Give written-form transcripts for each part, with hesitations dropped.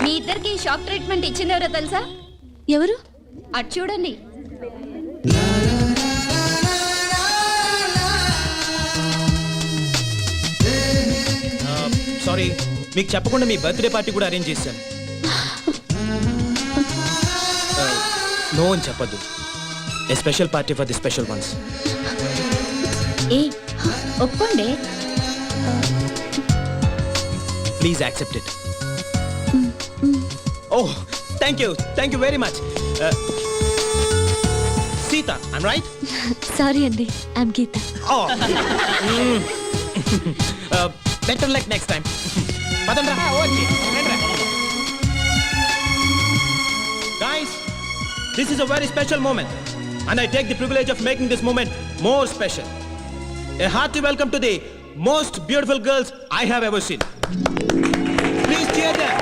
మీ ఇద్దరికి shock treatment ఇచ్చింది ఎవరో తెలుసా? ఎవరు? అటు చూడండి. సారీ, మీకు చెప్పకుండా మీ బర్త్డే పార్టీ కూడా అరేంజ్ చేశాను. నో అని చెప్పద్దు. A special party for the special ones. ఏ ఒప్పుకోండి. Please accept it. Oh, thank you very much. Sita, I'm right? Sorry అండి, I'm Geeta. Better luck next time. పదండ్రా. Guys, this is a very special moment and I take the privilege of making this moment more special. A hearty welcome to the most beautiful girls I have ever seen. Please cheer them.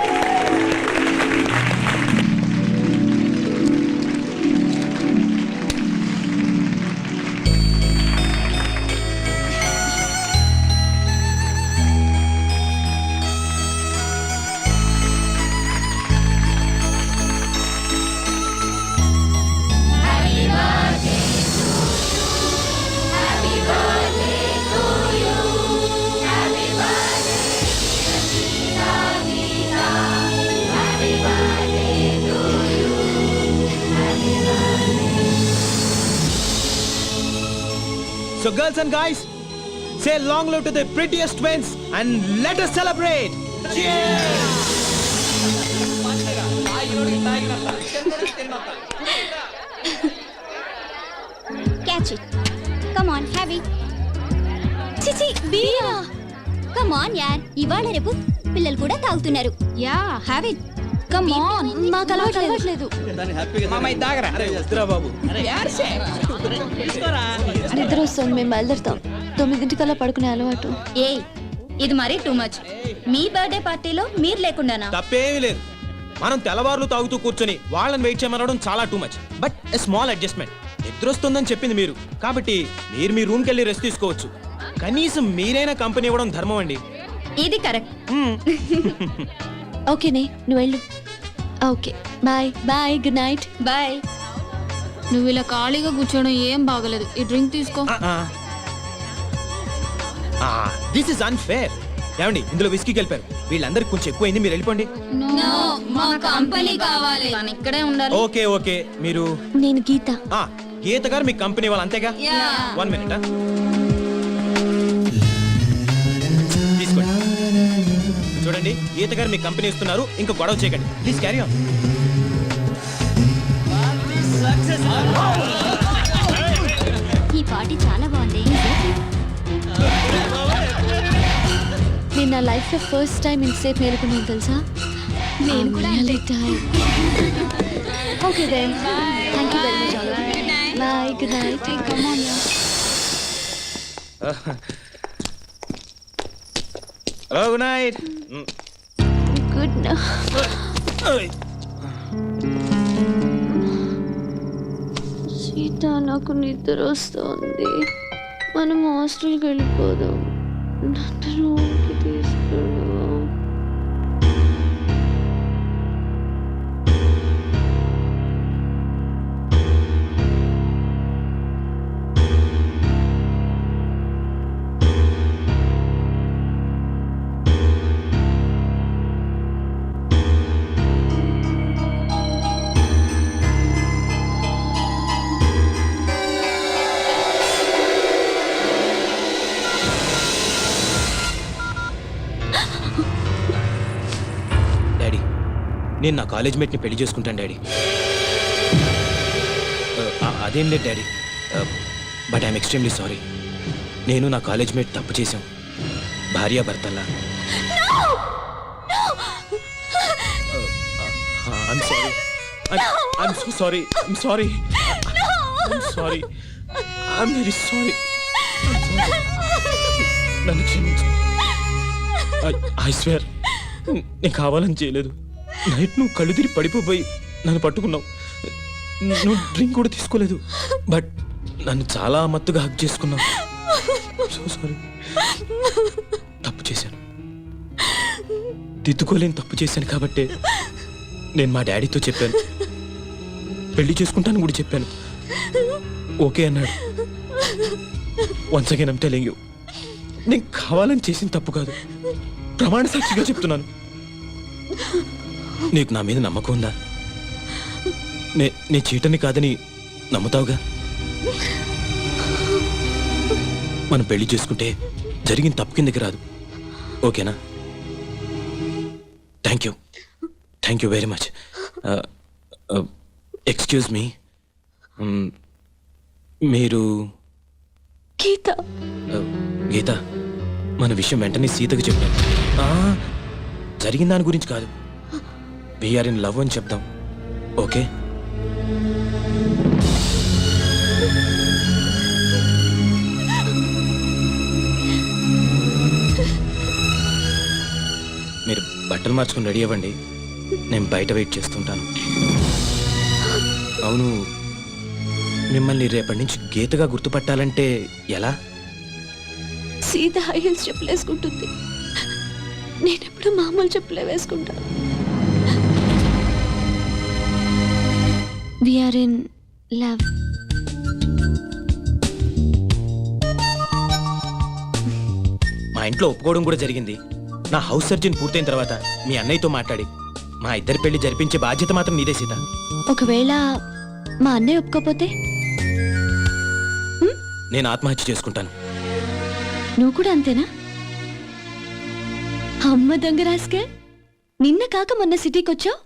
So girls and guys, say long live to the prettiest twins and let us celebrate. Cheers! Catch it. Come on, have it. చిచి బీరా. Come on yaar. ఇవాళ రేపు పిల్లలు కూడా తాగుతున్నారు. Yeah, have it. Come on. మాకు అలవాట్లేదు. మామయ్య తాగరా? అరే వద్దురా బాబు. నిద్ర వస్తుంది, మేము బయలుదేరుతాం. 9 పడుకునే అలవాటు. ఏ ఇది మరీ టూ మచ్. మీ బర్త్డే పార్టీలో మీరు లేకుండానా? తప్పేమీ లేదు. మనం తెల్లవారులు తాగుతూ కూర్చొని వాళ్ళని వెయిట్ చేయమనడం చాలా too much. But a small adjustment. నిద్ర వస్తుందని చెప్పింది మీరు, కాబట్టి మీరు మీ రూమ్కి వెళ్ళి రెస్ట్ తీసుకోవచ్చు. కనీసం మీరైనా కంపెనీ ఇవ్వడం ధర్మం అండి. ఇది కరెక్ట్. ఓకేనే, నువ్వు వెళ్ళు. Okay, bye bye, good night. Bye. నువ్వు ఇలా ఖాళీగా కూర్చోడం ఏం బాగలేదు. ఈ డ్రింక్ తీసుకో. This is unfair. ఏమండి, ఇందులో విస్కీ కలిపారు. వీళ్ళందరికి కొంచెం ఎక్కువైంది, మీరు వెళ్ళిపోండి. మా కంపెనీ కావాలి. ఇక్కడే ఉండాలి. ఓకే ఓకే, మీరు? నేను గీత. గీత గారు మీ కంపెనీ వాళ్ళు అంతేగా? 1 minute. తీసుకోండి. చూడండి, గీత గారు మీ కంపెనీ ఇస్తున్నారు, ఇంకా గొడవ చేయకండి ప్లీజ్. Carry on. ఈ పార్టీ చాలా బాగుంది. నేను నా లైఫ్లో ఫస్ట్ టైం ఇంతసేపు మేలుకున్నాను తెలుసా? నేను కూడా. Okay then, thank you very much. Bye, good night. Come on. Hello, good night. Good night. Sita, నాకు నిద్ర వస్తుంది. మనం హాస్టల్కి వెళ్ళిపోదాం. నన్ను రూమ్కి తీసుకెళ్ళు. నేను నా కాలేజ్ మేట్ని పెళ్లి చేసుకుంటాను డాడీ. అదేం లేదు daddy, but I'm extremely sorry. నేను నా కాలేజ్ మేట్ తప్పు చేశాం, భార్యాభర్తల్లా. I'm sorry. I'm so sorry. I'm sorry. I'm sorry. I'm very sorry. నన్ను క్షమించు. ఐ స్వేర్ నేను కావాలని చేయలేదు. నైట్ నువ్వు కళ్ళు తిరిగి పడిపోయి నన్ను పట్టుకున్నావు. నువ్వు డ్రింక్ కూడా తీసుకోలేదు, బట్ నన్ను చాలా మత్తుగా హక్ చేసుకున్నావు. సో సారీ, తప్పు చేశాను. దిద్దుకోలేని తప్పు చేశాను కాబట్టే నేను మా డాడీతో చెప్పాను, పెళ్లి చేసుకుంటాను కూడా చెప్పాను. ఓకే అన్నాడు. Once again I'm telling you, నేను కావాలని చేసిన తప్పు కాదు, ప్రమాణ సాక్షిగా చెప్తున్నాను. నీకు నా మీద నమ్మకం ఉందా? నేను చీటని కాదని నమ్ముతావుగా? మనం పెళ్లి చేసుకుంటే జరిగిన తప్పు కిందకి రాదు, ఓకేనా? Thank you very much. Excuse me, మీరు గీత. గీత, మన విషయం వెంటనే సీతకు చెప్పాం. జరిగిన దాని గురించి కాదు, వీఆర్ ఇన్ లవ్ అని చెప్దాం, ఓకే? మీరు బట్టలు మార్చుకుని రెడీ అవ్వండి, నేను బయట వెయిట్ చేస్తుంటాను. అవును, మిమ్మల్ని రేపటి నుంచి గీతగా గుర్తుపట్టాలంటే ఎలా? సీత హై హీల్స్ చెప్పులు వేసుకుంటుంది, నేనెప్పుడు మామూలు చెప్పులే వేసుకుంటా. We're in love. మా ఇంట్లో ఒప్పుకోవడం కూడా జరిగింది. నా హౌస్ సర్జన్ పూర్తయిన తర్వాత మీ అన్నయ్యతో మాట్లాడి మా ఇద్దరి పెళ్లి జరిపించే బాధ్యత మాత్రం నీదే సీత. ఒకవేళ మా అన్నయ్య ఒప్పుకోపోతే నేను ఆత్మహత్య చేసుకుంటాను. నువ్వు కూడా అంతేనా? అమ్మ దొంగ రాస్కే, నిన్న కాక మొన్న సిటీకి వచ్చావు,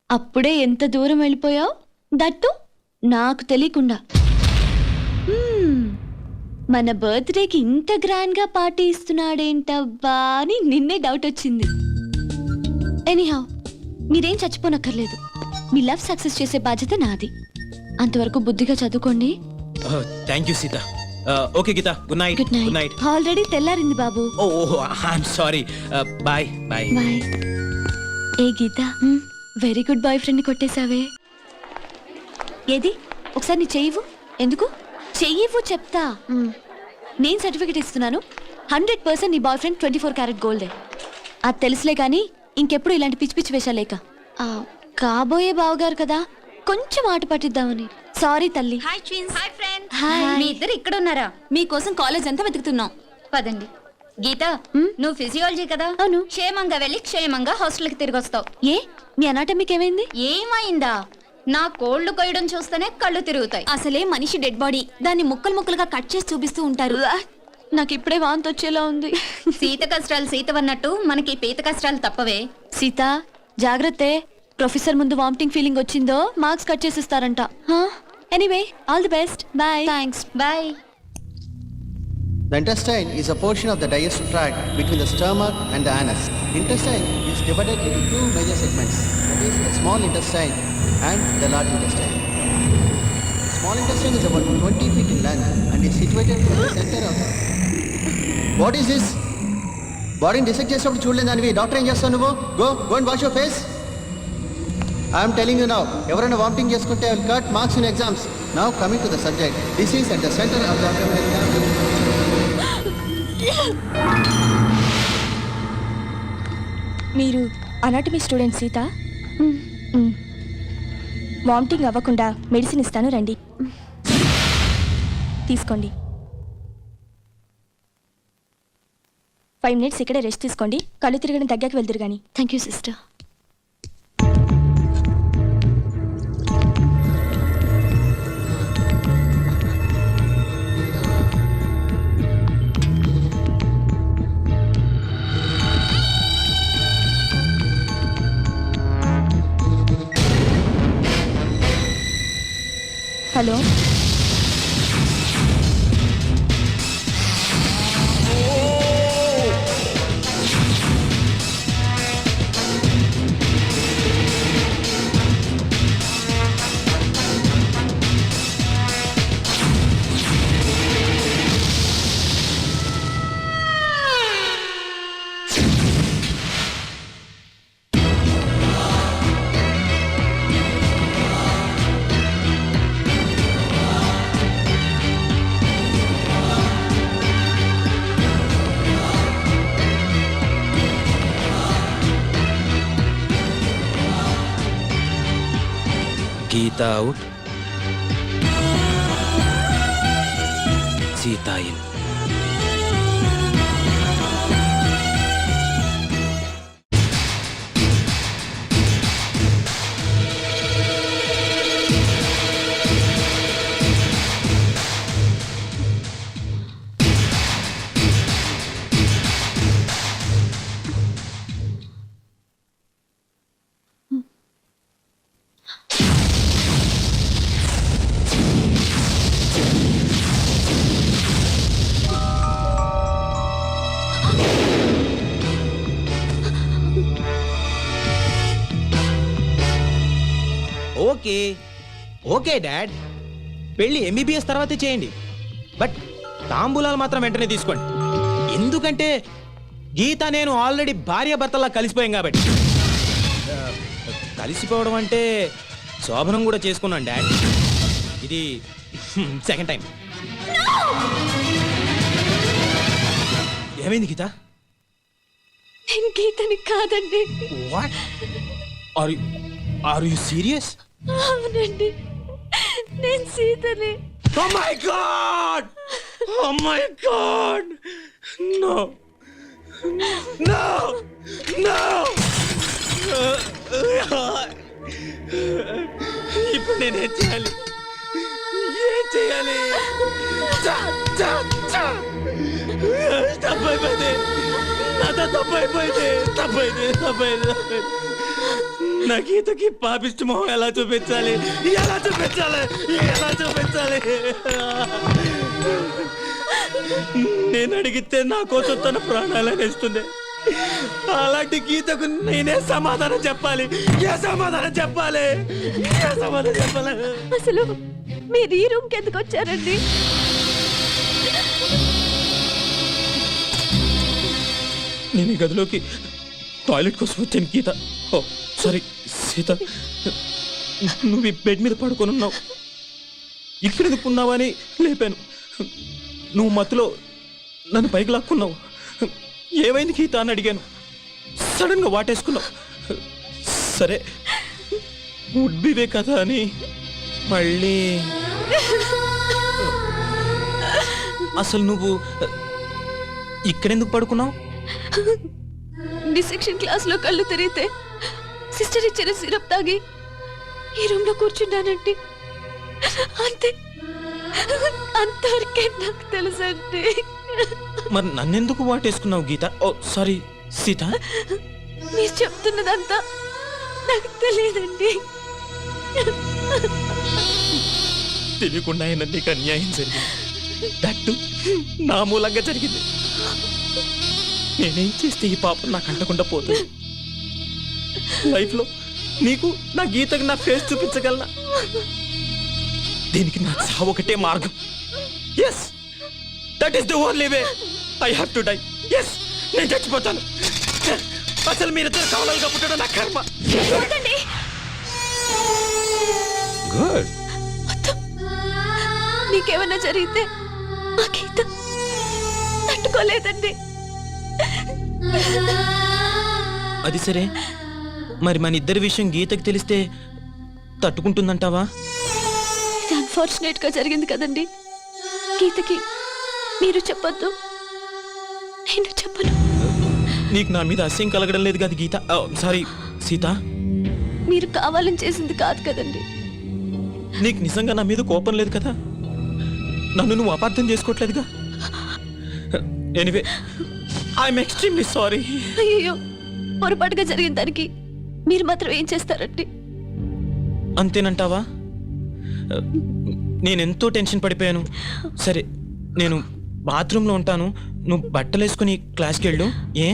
అప్పుడే ఎంత దూరం వెళ్ళిపోయావు, దట్టు నాకు తెలియకుండా. మన బర్త్డేకి ఇంత గ్రాండ్ గా పార్టీ ఇస్తున్నాడేంటబ్బా అని నిన్నే డౌట్ వచ్చింది. ఎనీహౌ, మీరేం చచ్చిపోనక్కర్లేదు, మీ లవ్ సక్సెస్ చేసే బాధ్యత నాది. అంతవరకు బుద్ధిగా చదువుకోండి. Thank you Sita. Okay Geeta, good night. Good night. Already తెల్లారింది బాబు. Oh I'm sorry. Bye bye. Bye. ఏ Geeta, very good boyfriend ని కొట్టేశావే. ఏది ఒకసారి నీ చెయ్యివు. ఎందుకు చెయ్యివు చెప్తా. నేను సర్టిఫికెట్ ఇస్తున్నాను, 100% నీ బాయ్ ఫ్రెండ్ 24 క్యారెట్ గోల్డే. అది తెలుసులే కానీ ఇంకెప్పుడు ఇలాంటి పిచ్చి పిచ్చి వేషాలేక. కాబోయే బావగారు కదా, కొంచెం ఆట పట్టిద్దామని. సారీ తల్లి. Hi twins. Hi friends. Hi. మీ ఇద్దరు ఇక్కడ ఉన్నారా? మీకోసం కాలేజ్ అంతా వెతుకుతున్నాం. పదండి. గీత, నువ్వు ఫిజియాలజీ కదా? అవును. క్షేమంగా వెళ్ళి క్షేమంగా హాస్టల్కి తిరిగి వస్తావు. ఏ మీ అనాటమీకి ఏమైంది? ఏమైందా? నా కోళ్లు కొయ్యడం చూస్తేనే కళ్ళు తిరుగుతాయి. అసలే మనిషి డెడ్ బాడీ, దాన్ని ముక్కలు ముక్కలుగా కట్ చేసి చూపిస్తూ ఉంటారు. నాకు ఇప్పుడే వాంతి వచ్చేలా ఉంది. సీత కష్టాలు సీతవన్నట్టు మనకి పీత కష్టాలు తప్పవే. సీత జాగ్రత్తే, ప్రొఫెసర్ ముందు వామిటింగ్ ఫీలింగ్ వచ్చిందో మార్క్స్ కట్ చేసిస్తారంట. Anyway, all the best. Bye. Thanks. Bye. The intestine is a portion of the digestive tract between the stomach and the anus. Intestine is divided into two major segments, that is the small intestine and the large intestine. Small intestine is about 20 feet in length and is situated in the center of the... What is this? Bodyని dissect చేసేటప్పుడు చూడలేదానివి doctor ఏం చేస్తావు నువ్వు? Go and wash your face. I am telling you now, ఎవరైనా vomiting చేసుకుంటే I will cut marks in exams. Now coming to the subject, disease at the center of the abdominal cavity. మీరు anatomy student Sita? Vomiting అవ్వకుండా medicine ఇస్తాను, రండి తీసుకోండి. 5 minutes ఇక్కడే rest తీసుకోండి, కళ్ళు తిరగడం తగ్గాక వెళ్తురు కానీ. Thank you sister. Hello, Geeta out, Sita in. Okay okay dad, పెళ్ళి ఎంబీబీఎస్ తర్వాతే చేయండి, బట్ తాంబూలాలు మాత్రం వెంటనే తీసుకోండి. ఎందుకంటే గీత నేను ఆల్రెడీ భార్యాభర్తలా కలిసిపోయాం కాబట్టి. కలిసిపోవడం అంటే శోభనం కూడా చేసుకున్నాను డాడ్, ఇది సెకండ్ టైం. ఏమైంది గీత? నేను గీతని కాదండి. What are you serious? అవునండి, నేను సీతని. Oh my God! Oh my God! No! No! No! ఇప్పుడు నేనేం చేయాలి? ఏం చేయాలి? తప్పైపోయింది, నాతో తప్పైపోయింది. నా గీతకి పాపిష్టి మొహం ఎలా చూపించాలి? నేను అడిగితే నా కోసం తన ప్రాణాలను ఇస్తుంది. అలాంటి గీతకు నేనే సమాధానం చెప్పాలి. ఏ సమాధానం చెప్పాలి? అసలు మీరు ఈ రూమ్కి ఎందుకు వచ్చారండి? నేను ఈ గదిలోకి టాయిలెట్ కోసం వచ్చాను గీత. ఓ సారీ సీత, నువ్వు ఈ బెడ్ మీద పడుకొని ఉన్నావు, ఇక్కడ ఎందుకున్నావని లేపాను. నువ్వు మత్తులో నన్ను పైకి లాక్కున్నావు. ఏమైంది గీత అని అడిగాను, సడన్గా వాటేసుకున్నావు. సరే ఉడ్బివే కదా అని మళ్ళీ. అసలు నువ్వు ఇక్కడెందుకు పడుకున్నావు? డిసెక్షన్ క్లాస్ లో కళ్ళు తిరిగితే సిస్టర్ ఇచ్చిన సిరప్ తాగి ఈ రూమ్ లో కూర్చున్నానండి. అంతే, అంతవరకే నాకు తెలుసండి. మరి నన్నెందుకు వాటేసుకున్నావు గీత? ఓ సారీ సీత. మీరు చెప్తున్నదంతా నాకు తెలియదండి. తెలియకుండా అయినా నీకు అన్యాయం జరిగింది, దట్టు నా మూలంగా జరిగింది. నేనేం చేస్తే ఈ పాపం నాకు అంటకుండా పోతుంది? లైఫ్లో నీకు నా గీతకు నా ఫేస్ చూపించగలనా? దీనికి నా చావు ఒకటే మార్గం. Yes, that is the only way. I have to die. Yes, నేను చచ్చిపోతాను. అసలు మీరిద్దరు కవలలుగా పుట్టడం నా కర్మ. గుడ్. మీకేమన్నా జరిగితే ఆ గీత తట్టుకోలేదండి. అది సరే, మరి మన ఇద్దరి విషయం గీతకి తెలిస్తే తట్టుకుంటుందంటావా? ఇది అన్ఫార్చునేట్ గా జరిగింది కదండి. గీతకి మీరు చెప్పొద్దు, నేను చెప్పను. నీకు నా మీద అసహ్యం కలగడం లేదు కదా గీత? సారీ సీత. మీరు కావాలని చేసింది కాదు కదండి. నీకు నిజంగా నా మీద కోపం లేదు కదా? నన్ను నువ్వు అపార్థం చేసుకోవట్లేదుగా? Anyway, I'm extremely sorry. అయ్యో, పొరపాటుగా జరిగిన దానికి మీరు మాత్రం ఏం చేస్తారండి? అంతేనంటావా? నేనెంతో టెన్షన్ పడిపోయాను. సరే, నేను బాత్రూంలో ఉంటాను, నువ్వు బట్టలు వేసుకుని క్లాస్కి వెళ్ళు. ఏ